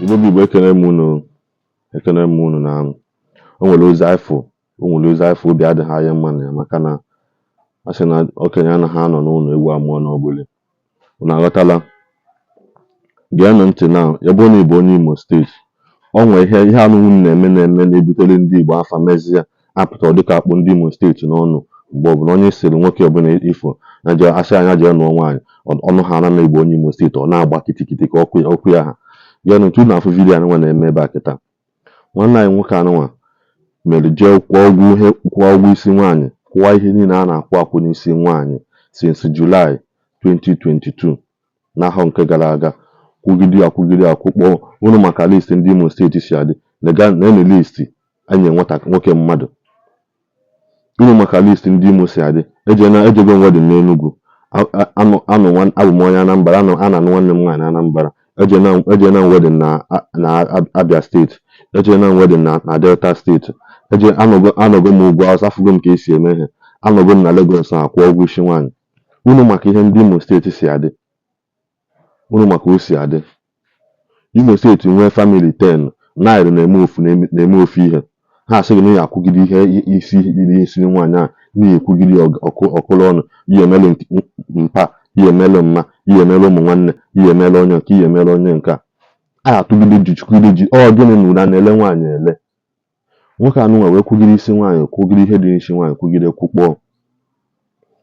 Igbo ekene m unu na o nwere ozi ifo obi adịghị anya mma na ya maka na a sị na okenye anaghị anọ n'ụlọ egwu amụọ n'ọgbụlị. Unu aghọtala? Geenụ ntị na ya bụrụ na Igbo onye Imo steeti, o nwere ihe anụ unu na-eme na-ebutere ndị Igbo afa mezie apụta dịka akpụ ndị Imo steeti n'ọnụ mgbe ọbụla onye siri nwoke ọbụla ifo asị anya jee nụọ nwaanyị ọnụ ha na Igbo onye Imo steeti ọ na-agba kitikiti ka ọkụ ya ha. Geenụ ntị na afụ vidiyo anụnwa na-eme ebe a kịta. Nwanne anyị nwoke anụnwa mere jee kwụọ ụgwọ isi nwaanyị, kwụọ ihe niile a na-akwụ n'isi nwaanyị since July 2022 n'ahọ nke gara aga. Kwugide akwụkpọ unu maka listi ndị Imo steeti si adị na-ene listi enye nwoke mmadụ. Unu maka listi ndị Imo si adị ejego wedin n'Enugu, abụ m onye Anambra, a na-anụ nwanne m nwaanyị na Anambra, ejena wedin na Abia steeti, ejena wedin na Delta steeti, anọgo m ugwu Awụsa, afụgo m ka esi eme ihe, anọgo m na Lagos akwụ ụgwọ isi nwaanyị. Unu maka ihe ndị Imo steeti si adị, unu maka o si adị. Imo steeti nwee famili 10 9 na-eme ofu ihe, ha asị gị na ya akwụgide ihe isi nwaanyị a n'ihi ekwugide ọkụlụ ọnụ, ihe emelu mpa, ihe emelu mma, ihe emelu ụmụ nwanne, ihe emelu onye nke, ihe emelu onye nke a atụgide ji ọ gịnị na ụra na-ele nwaanyị ele. Nwoke anụnwa wee kwugide isi nwaanyị, kwugide ihe dị n'isi nwaanyị, kwugide kwukpọọ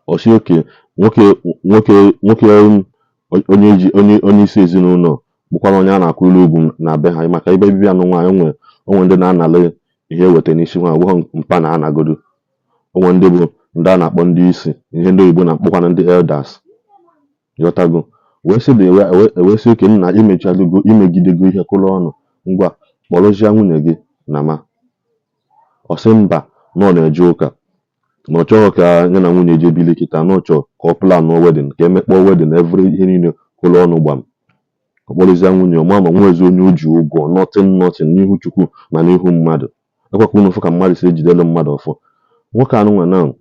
ọsị oke nwoke onye isi ezinụlọ bụkwara onye a na-akwụrụ ugwu na be ha, maka ibe bibi anụ nwaanyị onwe ndị na-anala ihe eweta n'isi nwaanyị ọgbụghọ mpa na anagodo. Onwe ndị bụ ndị a na-akpọ ndị isi, ihe ndị oyibo na-akpọkwana ndị elders. Ghọtago? wee sị oke nna imegidego ihe kụrụ ọnụ, ngwa kpọrọzie nwunye gị na ma. Ọ sị mba na ọ na-eje ụka, na ọ chọghị ka ya na nwunye jee bili kịta, na ọ chọọ ka ọ plan wedin, ka emekpọọ wedin evri ihe niile kụrụ ọnụ gbam. Ọ kpọrọzie nwunye ọma ma nwezi onye o ji ụgwọ nọtin n'ihu Chukwu ma n'ihu mmadụ. Ekwekwa unu fụ ka mmadụ si ejidele mmadụ ọfọ. Nwoke anụnwa na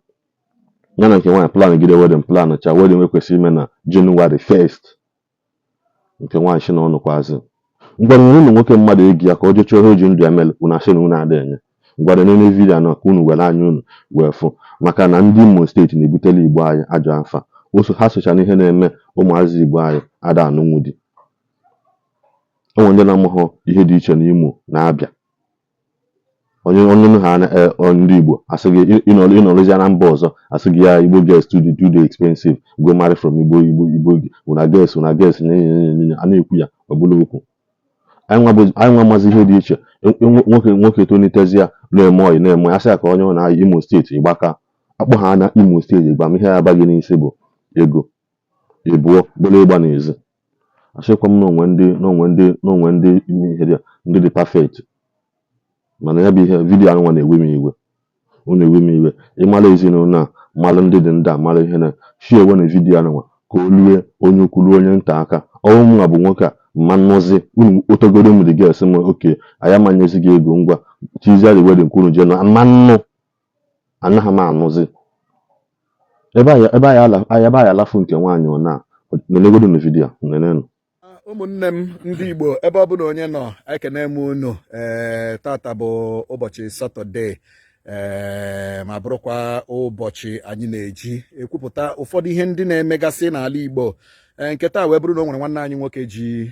ya na nke nwaanyị plan gide wedin plan cha wedin wekwesị ime na Jenụwarị 1st, nke nwaanyị si na ọ nụkwazị. Ngwanụ unu nwoke mmadụ egi ya ka o jee chọọ ihe o ji ndụ ya mere, unu asị na unu ada enye. Ngwanụ n'ime vidiyo anọ ka unu were anya unu wee fụ, maka na ndị Imo steeti na-ebutele Igbo anyị ajọ afa. Ha socha na ihe na-eme ụmụazị Igbo anyị ada anụnwụ di. Onwe ndị na-amụghọ ihe dị iche n'Imo na-abịa, onye ha ndị Igbo asị gị ịnọrọzie na mba ọzọ, asị gị ya Igbo girls too dey expensive, go marry from Igbo una girls a na-ekwu ya ọbụla okwu. Anyị nwa mazi ihe dị iche. Nwoke tonitezie na-eme ọyị na-eme asị ya ka onye ọ na-ayị Imo steeti ịgbaka akpọ ha na Imo steeti ịgba m ihe ya abaghị n'isi bụ ego ịbụọ bụrụ ịgba n'ezi. Asịkwa m na onwe ndị ime ihe ndị dị perfect, mana ya bụ ihe vidiyo anụnwa na-ewe m iwe. Ọ na-ewe m iwe ịmara ezinụlọ a, mara ndị dị ndị a, mara ihe na shie ewe na vidiyo anụnwa ka o lue onye ukwu onye nta aka. Ọnwụ mma bụ nwoke a mma nnọzi unu otogoro m dị ges m oke anyị amanyezi gị ego, ngwa tiziarị wedin kwunu je na mma nnụ anaghị m anụzi ebe anyị alafu nke nwaanyị ọ na nenegodo na vidiyo nenenu. Ụmụnne m ndị Igbo ebe ọ bụla onye nọ, ekene m unu. Tata bụ ụbọchị Satọde, ma bụrụkwa ụbọchị anyị na-eji ekwupụta ụfọdụ ihe ndị na-emegasị n'ala Igbo. Nke taa wee bụrụ na o nwere nwanne anyị nwoke ji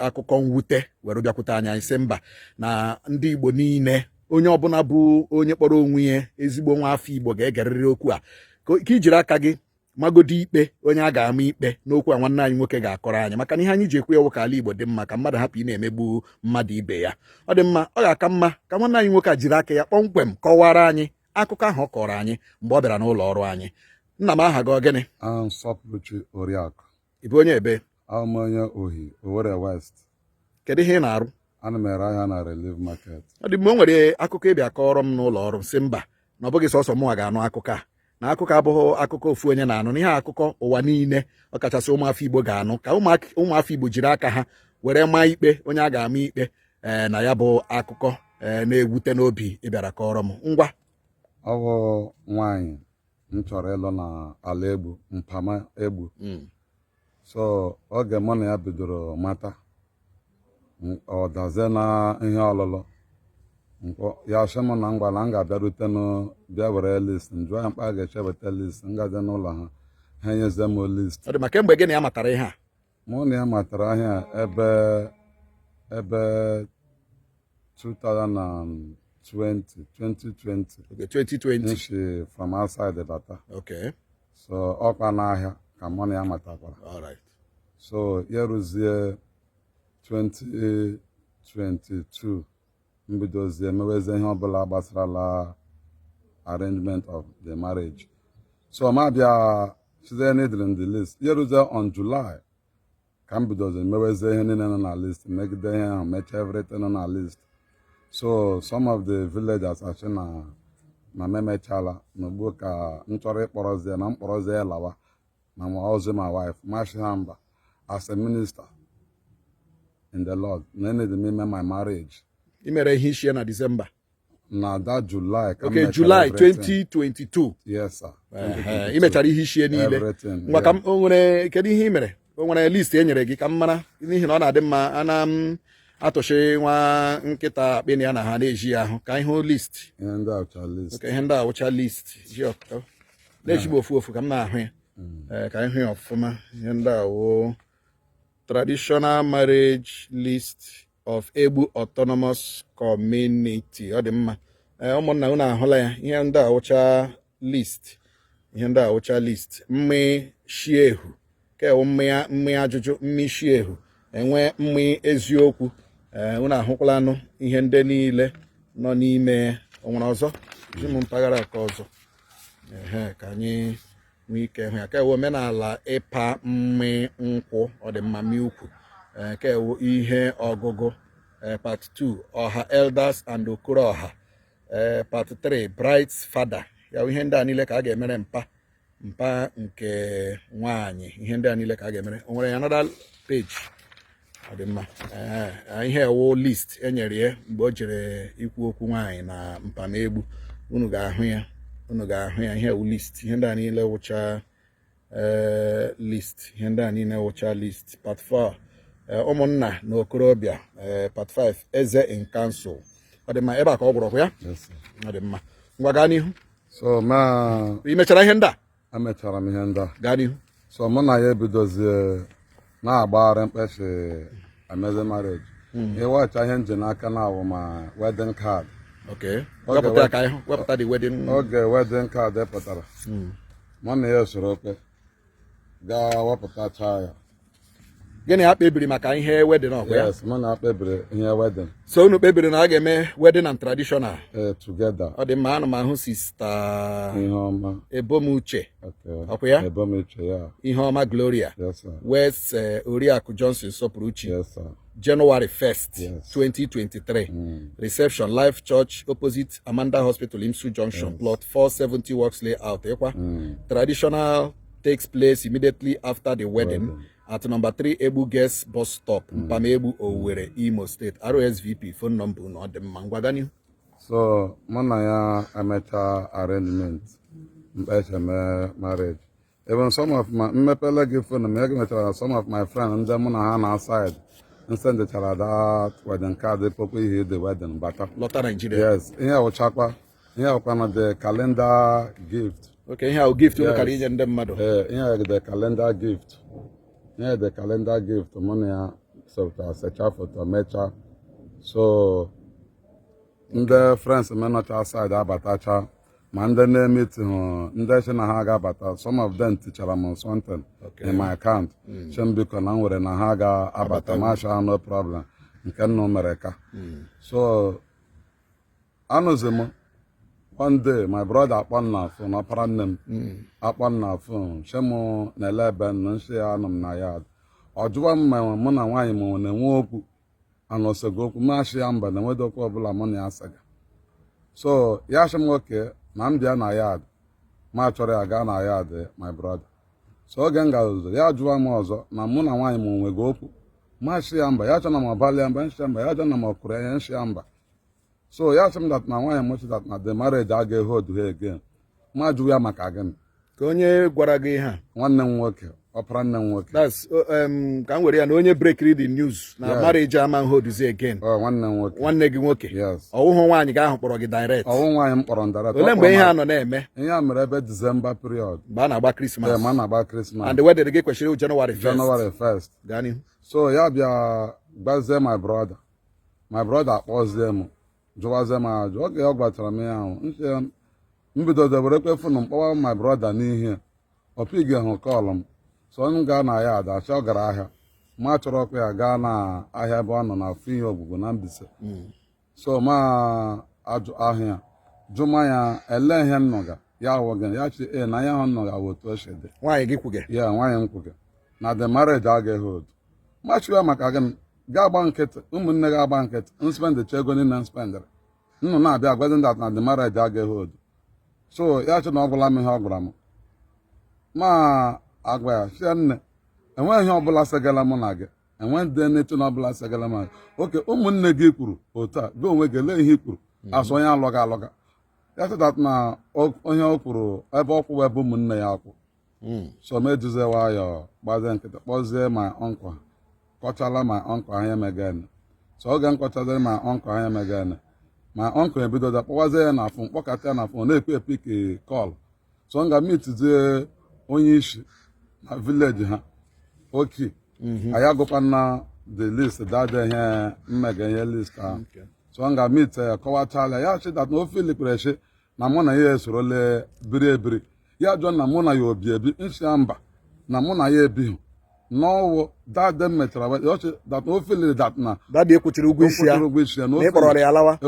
akụkọ mwute were bịakwute anyị sị mba na ndị Igbo niile, onye ọbụla bụ onye kpọrọ onwe ya ezigbo nwa afọ Igbo ga-egerịrị okwu a, ka ijiri aka gị magodi ikpe onye a ga-ama ikpe n'okwu a nwanne anyị nwoke ga-akọrọ anyị, maka na ihe anyị ji ekwu ewu ka ala Igbo dị mma, ka mmadụ hapụ ị na-emegbu mmadụ ibe ya. Ọ dị mma, ọ ga-aka mma ka nwanne anyị nwoke a jiri aka ya kpọmkwem kọwara anyị akụkọ ahụ ọ kọrọ anyị mgbe ọ bịara n'ụlọ ọrụ anyị. Nna m aha gị ọ gịnị? Nsọpụrụchi Oriakụ. Ị bụ onye ebe? Abụ m onye Ohi, Owerri West. Kedu ihe ị na-arụ? Ana m ere ahịa na Relief Market. Ọ dị mma, o nwere akụkọ ịbịa kọrọ m n'ụlọ ọrụ sị mba na ọ bụghị sọsọ mụnwa ga-anụ akụkọ a, na akụkọ abụghị akụkọ ofu onye na-anụ, n'ihe akụkọ ụwa niile ọkachasị ụmụafọ Igbo ga-anụ, ka ụmụafọ Igbo jiri aka ha were maa ikpe onye a ga-ama ikpe na ya bụ akụkọ na-ewute n'obi ịbịara kọrọ m. Ngwa. Ọ bụ nwaanyị m chọrọ ịlụ na ala Egbu, Mpama Egbu. So oge mụ na ya bidoro mata, ọ dazie na ihe ọlụlụ ya sị m na ngwala m ga-abịarute bịa were list njụọ ya mkpa a ga-echebata list ngazi n'ụlọ ha enyezie m list. Ọ dị maka mgbe gị na ya matara ihe a? mụ na ya matara ahịa ebe 2020 Okay, 2020. nshi from outside bata. Okay. So ọkwa n'ahịa ka mụ na ya matakwara. All right. So ya rụzie 2022 mbidozie meweze ihe ọbụla gbasarala arrangement of the marriage. So ma bịa sizie n'idiri the list ya rụzie on July ka m bidozie meweze ihe niile nọ na list megide ihe ahụ mechaa everything nọ na list. So some of the villagers achị na memechala n'ugbo ka m chọrọ ịkpọrọzie na mkpọrọzie ya lawa na ọzọ my wife mashi ha mba as a minister in the Lord na need me my marriage. I mere ihe ichie na December. Na that July. Okay, July 2022. Yes, sir. I mechara ihe ichie niile. Ngwa ka o nwere kedu ihe i mere? O nwere list e nyere gị ka m mara n'ihi na ọ na-adị mma ana m atụchi nwa nkịta akpịna ya na ha na-eji ahụ ka ihe list. Ihe ndị awụcha list. Okay, ihe ndị awụcha list. Na-ejigbo ofu ka m na-ahụ ya. Ka anyị hụ ya ọfụma. Ihe ndị awụ traditional marriage list of Igbo autonomous community. Ọ dị mma. Ụmụnna unu ahụla ya. Ihe ndị awụcha list. Ihe ndị awụcha list. Mmi shiehu. Ka ewu mmi ajụjụ, mmi shiehu. Enwe mmi eziokwu. Unu ahụkwala anụ ihe ndị niile nọ n'ime onwere ọzọ. Ji m mpaghara ka ọzọ. Ka anyị nwee ike hụ ya. Ka ewu omenala ịpa mmi nkwụ. Ọ dị mma mmi ukwu. Ka ewu ihe ọgụgụ. Part 2 ọha elders and okoro ọha. Part 3 bride's father. Ya ihe ndị a niile ka a ga-emere mpa nke nwaanyị. Ihe ndị a niile ka a ga-emere. O nwere another page. Ọ dị mma. Ihe ewu list enyere ya mgbe o jere ikwu okwu nwaanyị na mpamegbu. Unu ga-ahụ ya. Ihe ewu list. Ihe ndị a niile wụcha list. Ihe ndị a niile wụcha list. Part 4 ụmụnna na okorobịa. Part 5 eze in council. Ọ dị mma ebe a ka ọ gwụrụ ya. Ọ dị mma. Ngwa gaa n'ihu. So I mechara ihe ndị a? Emechara m ihe ndị a. Gaa n'ihu. So mụ na ya ebidozie na-agbagharị mkpechi ameze marriage. Ịwacha ihe nji n'aka na-awụ ma wedding card. Okay. Wepụta ka ịhụ. Wepụta the wedding. Oge wedding card pụtara. Mụ na ya soro okpe. Gaa wepụtacha ya. Gịnị ha kpebiri maka ihe wedding ọkwa ya? Yes, mụ na kpebiri ihe wedding. So unu kpebiri na a ga-eme wedding and traditional? Together. Ọ dị mma ana m ahụ sista Iheọma. Ebomuche. Okay. Ọkwa ya? Ebomuche, ya. Iheọma Gloria. Yes, sir. West Oriakụ Johnson Sopuruchi. Yes, sir. January 1st, Yes. 2023. Reception, Life Church, opposite Amanda Hospital, Imsu Junction, plot 470 Works Layout. Traditional takes place immediately after the wedding at number 3 Ebu Guest Bus Stop, Mpamebu, Owerri, Imo State. RSVP, phone number, no, the Mangwadani. So, mụ na ya emecha arrangement, mkpecha marriage. Even some of my mmepele gị phone m emechara some of my friends ndị mụ na ha na outside nsendechara that wedding card popu ihe the wedding bata. Lọta Nigeria. Yes, ihe ọchakwa na the calendar gift. Okay, ihe gift unu kara inye ndị mmadụ. Ihe the calendar gift. Ihe the calendar gift mụ na ya secha foto mecha. So ndị friends menọcha outside abatacha ma ndị na-emeti hụ ndị si na ha ga-abata some of them tichara m something in my account biko na m nwere na ha ga-abata masha no problem nke nnu mere ka so anụzi m one day my brother akpọ nna phone ọpara nne m akpọ nna phone shem na-ele ebe nnu nshi ya anụ m na ya ọ jụwa m ma mụ na nwaanyị m na-enwe okwu anọsego okwu mashi ya mba na enwedo okwu ọbụla mụ na ya saga so ya shi m nwoke na m bịa na yard ma chọrọ ya gaa na yard my brother so oge m ga-ụzọ ya jụwa m ọzọ na mụ na nwaanyị m nwego okwu mashi ya mba ya chọ na m ọbalị ya mba nshi ya mba ya chọ na m ọkụrụ ya nshi ya mba so ya sị m dat na nwaanyị m dat na the marriage agaghị hold ha again ma jụwa ya maka gịnị ka onye gwara gị ha nwanne m nwoke ọpara nne m nwoke. That's ka m were ya na onye breakiri the news na marriage ama hold again. Nwanne m nwoke. Nwanne gị nwoke. Yes. Ọwụhụ nwaanyị ga-ahụ kpọrọ gị direct. Ọwụ nwaanyị m kpọrọ direct. Ole mgbe ihe a nọ na-eme? Ihe a mere ebe December period. Mgbe a na-agba Christmas. Ma na-agba Christmas. And the wedding gị kwesịrị January 1st. January 1st. Gaa n'ihu. So ya bịa gbazie my brother. My brother akpọzie m jụwazie m ajụ oge ọ gwachara m ya ahụ mbidodo were kwefunu mkpọwa my brother n'ihe ọpigi hụ kọlụ m so m gaa na ya adachi ọ gara ahịa ma chọrọ ọkụ ya gaa na ahịa ebe ọ nọ na afọ ihe ogbugbo na Mbaise so ma ajụ ahịa jụma ya ele ihe nnọga ya wụgị ya chi na ya ahụ nnọga wotu o si dị nwaanyị gị kwuge ya nwaanyị m kwuge na the marriage agaghị hold machiwa maka gị ga-agba nkịtị ụmụnne gị agba nkịtị nspendicha ego niile spendịrị nnụ na-abịa agwazi ndị na the marriage agaghị hold so ya chi na ọ gwụla m ihe ọ gwara m ma agwa ya chia nne enweghị ihe ọbụla segala mụ na gị enwe ndị n'etu na ọbụla segala m oke ụmụnne gị kwuru otu a gị onwe gị lee ihe i kwuru asụ onye alọga alọga ya chịtat na onye o kwuru ebe ọ kwụwa ebe ụmụnne ya kwụ so m ejize nwayọọ gbazie nkịtị kpọzie ma ọnkwa kọchala ma ọnkwa ahịa emegene so oge m kọchaziri ma ọnkwa ahịa emegene ma ọnkwa ebidoda kpọwazie ya na afọ mkpọkata ya na afọ na-ekpe epiki kọl so m ga-mitizie onye isi na vileji ha oki anyị agụkwa na the list dada ihe mmega ihe list ahụ so m ga-amite ya kọwachala ya chịdat na ofe ilikperechi na mụ na ya esorole biri ebiri ya jụọ na mụ na ya obi ebi nshia mba na mụ na ya ebighị n'ọwụ dada mechara ọchị dat na ofe ilili dat na dada ekwuchiri ụgwọ isi ya na ịkpọrọ ya alawa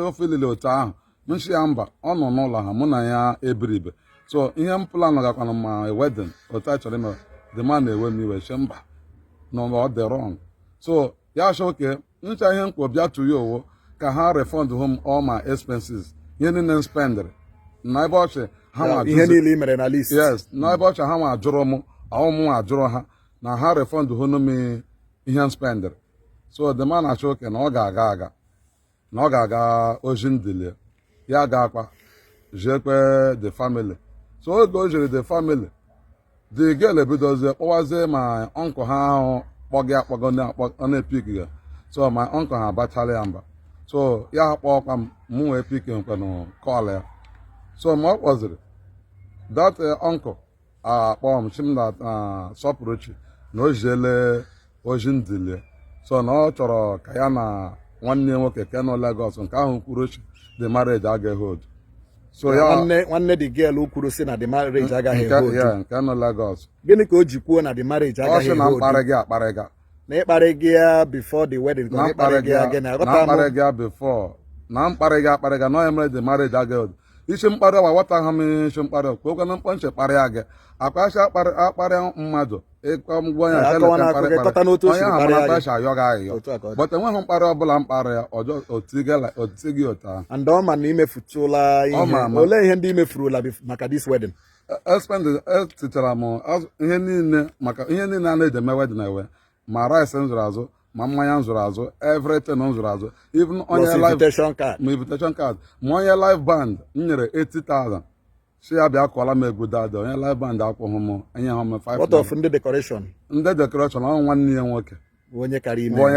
ofe ilili otu ahụ nshia mba ọ nọ n'ụlọ ha mụ na ya ebiri ibe so ihe m plan gakwana ma wedin otu a chọrọ ime the man na-ewe m iwe che mba no ọ dị wrong so ya chọ oke ncha ihe mkpọ bịa tụye owo ka ha refund home all my expenses ihe niile m spendịrị na ebe ọchị ha nwa ihe niile i mere na list yes na ebe ọchị ha nwa ajụrụ m ọmụ nwa ajụrụ ha na ha refund home m ihe m spendịrị so the man achọ oke na ọ ga-aga na ọ ga-aga oji ndili ya ga-akpa jekwe the family so oge o jiri the family the girl ebidozie kpọwazie ma ọnkụ ha ahụ kpọgị akpọgo ọ na-epiki ya so ma ọnkụ ha abachala ya mba so ya kpọọkwa m wee piki nkwenụ kọl ya so ma ọ kpọziri that ọnkụ akpọ m chimda sọpụrụ chi na o jiele oji ndili so na ọ chọrọ ka ya na nwanne nwoke ke nọ Lagos nke ahụ kwuru chi the marriage agaghị hold so ya nwanne the girl kwuru si na the marriage agaghị hold nke nọ Lagos gịnị ka o ji kwuo na the marriage agaghị hold ọ sị na mkparị gị akparị ga na ịkparị gị ya before the wedding na mkparị gị before na mkparị gị akparị ga na onye mere the marriage agaghị hold isi mkparị ọwa wata ha m isi mkparị kwekwana mkpọnche kparịa gị akpachi akparị mmadụ ịkọgwọ ya onye ahụ mana akpachi ayọ gị ayọ but enweghị mkparị ọbụla mkparị ya oti gị otu ahụ and ọ ma na imefutụla ihe olee ihe ndị imefurula maka this wedding etichara m ihe niile maka ihe niile a na-eji eme wedding ewe ma rice m zụrụ azụ ma mmanya m zụrụ azụ everything m zụrụ azụ even onye invitation card ma onye live band m nyere 80,000 si ya bịa kọọla m egwu dada onye live band akwụghị m enye ha m 5 what of ndị decoration ọ nwanne ya nwoke bụ onye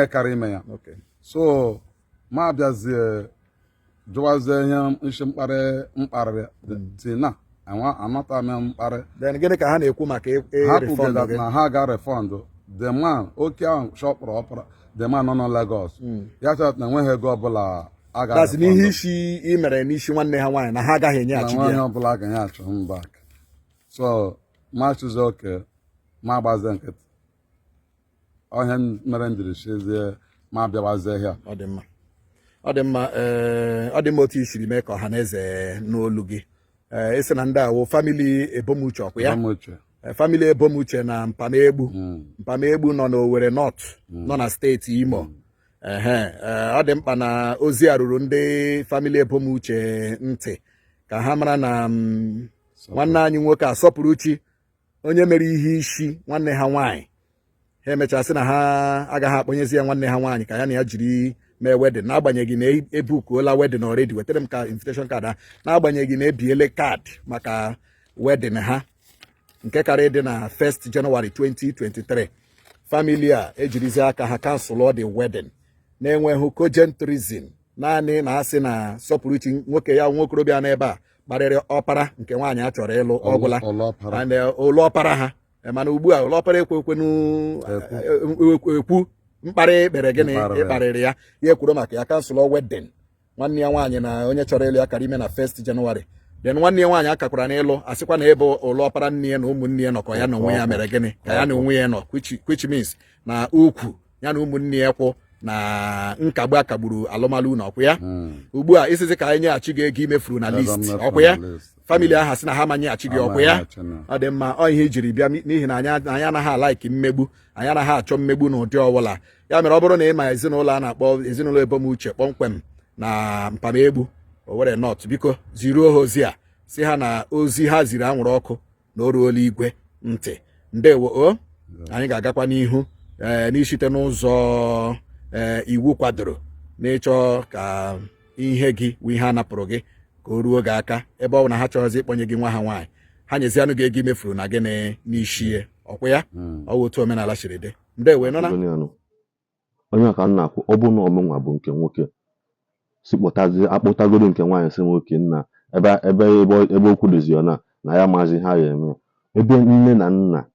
kara ime ya so ma bịazie jụwazie ihe nshi mkparị tina anata m mkparị then gịnị ka ha na-ekwu maka ha refund kwugara na ha ga refund the man oke ahụ shọpụrụ ọpụra the man nọ na Lagos ya chọrọ na enweghị ego ọbụla a ga that's n'ihe isi i mere n'isi nwanne ha nwaanyị na ha agaghị enyeghachị ya na ọbụla agaghị achụ m back so ma chụzie oke ma gbazie nkịtị ọhịa mere m jiri chizie ma bịawazie ya ọ dị mma otu i siri mee ka ọha na eze n'olu gị esi na ndị awụ famili Ebomuche ọkwa ya famili Ebomuche na Mpamegbu nọ n'Owerri North nọ na steeti Imo ọ dị mkpa na ozi a ruru ndị famili Ebomuche ntị ka ha mara na nwanne anyị nwoke asọpụrụ chi onye mere ihe isi nwanne ha nwaanyị ha emechasị na ha agaghị akpọnyezi ya nwanne ha nwaanyị ka ya na ya jiri mee wedin n'agbanyeghị na ebukuola wedin already wetara m ka invitation card ha n'agbanyeghị na ebiele kaadị maka wedin ha nke karịa dị na 1st January 2023 famili a ejirizi aka ha kansụl the wedding na-enweghị cogent reason, naanị na asị na sọpụrụchi nwoke ya nwokorobịa n'ebe a kparịrị ọpara nke nwaanyị a chọrọ ịlụ ọbụla olu ọpara ha, mana ugbu a olu ọpara ekwekwenu ekwu mkparị kpere gịnị ịkparịrị ya ekwuru maka ya kansụl wedding nwanne ya nwaanyị na onye chọrọ ịlụ ya kara ime na 1st January. Then nwanne ya nwaanyị akakwara n'ịlụ asịkwa na ebe ụlọ ọpara nne ya na ụmụnne ya nọkọ ya na onwe ya mere gịnị ka ya na onwe ya nọ, which means na ukwu ya na ụmụnne ya kwụ na nkagbu akagburu alụmalụ na ọkwụ ya. Ugbu a isizi ka anyị nyeghachi gị ego imefuru na list ọkwụ ya, famili aha sị na ha manyeghachi gị ọkwụ ya. Ọ dị mma, ọ ihe ijiri bịa n'ihi na anyị anaghị alaiki mmegbu, anyị anaghị achọ mmegbu n'ụdị ọbụla. Ya mere ọ bụrụ na ị ma ezinụlọ a na-akpọ ezinụlọ Ebomụche kpọmkwem na Mpamegbu Owerri North, biko ziruo ha ozi a si ha na ozi ha ziri anwụrụ ọkụ na oruola igwe ntị. Ndewo o, anyị ga-agakwa n'ihu n'ishite n'ụzọ iwu kwadoro n'ịchọ ka ihe gị wụ ihe a napụrụ gị ka o ruo gị aka, ebe ọ bụ na ha chọrọzi ịkpọnye gị nwa ha nwaanyị, ha nyezianụ gị ego imefuru na gịnị n'ishie ọkwụ ya. Ọ wụ otu omenala siri dị. Ndewo nọ na onye aka na-akwụ ọ bụ na omenwa bụ nke nwoke si akpụtagoro nke nwaanyị si nwoke nna ebe okwu dịzi na ya maazị ha ya eme, ebe nne na nna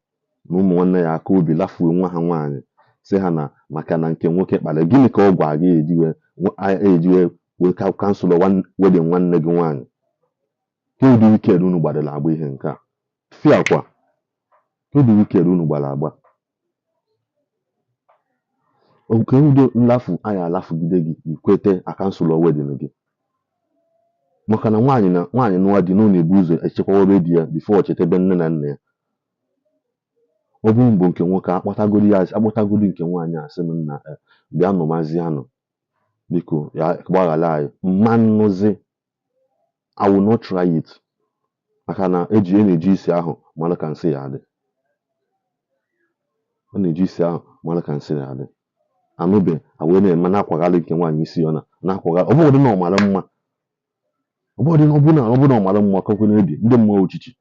na ụmụ nwanne ya aka obi lafuo nwa ha nwaanyị si ha na maka na nke nwoke kpara gịnị ka ọ gwa gị ejiwe wee kansụl wedin nwanne gị nwaanyị. Kedụ wikend unu gbadara agba ihe nke a fiakwa, kedụ wikend unu gbara agba oke udo nlafu anyị alafugide gị ikwete akansụl wedin gị, maka na nwaanyị nụwa dị n'ụlọ ebu ụzọ echekwawobe di ya bifo chetebe nne na nna ya. Ọ bụ mbụ nke nwoke akpọtagoro nke nwaanyị asị m nna bịa nụmazi anụ biko ya gbaghara anyị mmanụzi I will not try it, maka na na-eji isi ahụ mara ka nsị ya adị, ọ na-eji isi ahụ mara ka nsị ya adị. Anụbe wee na-eme na-akwagharị nke nwaanyị isi ọ na-akwagharị, ọ bụrụ na ọ mara mma, ọ bụrụ na ọ mara mma kakwe na-ebi ndị mmụọ ochichi.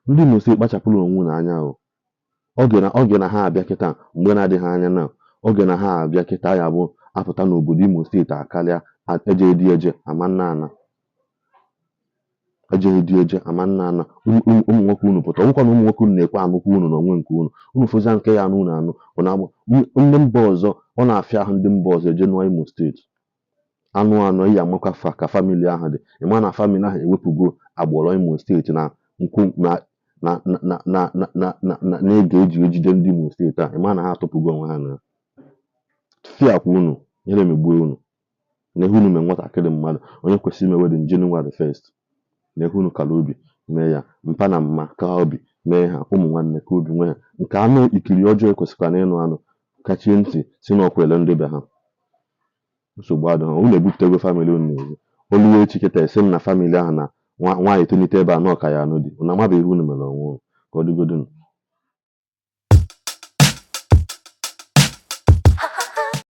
Ndị Imo Steeti kpachapụrụ onwe n'anya ahụ, oge na ha abịa kịta mgbe na-adịghị anya na oge na ha abịa kịta ya bụ apụta n'obodo Imo Steeti akarịa eje ama nna ana ụmụ nwoke unu pụta ọgwụkwa na ụmụ nwoke unu na-ekwe anụkwu unu n'onwe nke unu fụzia nke ya n'unu anụ ndị mba ọzọ ọ na-afịa ahụ ndị mba ọzọ eje nụọ Imo Steeti anụ iyi amakwa ka famili ahụ dị, ịma na famili ahụ ewepụgo agbụrụ Imo Steeti na na-ege eji ejide ndị Imo Steeti a, ịma na ha atụpụgo onwe ha na fiakwa unu nyere emegbuo unu na ihe unu mee nwatakịrị mmadụ onye kwesịrị ime wedin January 1st na ihe unu kara obi mee ya mpa na mma ka obi mee ha ụmụ nwanne ka obi nwee ha nke anụ ikiri ọjọọ ekwesịkwa na ịnụ anụ kachie ntị si na ọkwele ndị be ha. Nsogbu adị ha unu ebutego famili unu na-ewu oluwe echi kịta esi m na famili ahụ na nwaanyị tonite ebe a nọ ka ya anụ dị unu amabeghị unu mere onwe unu ka ọ dịgodo.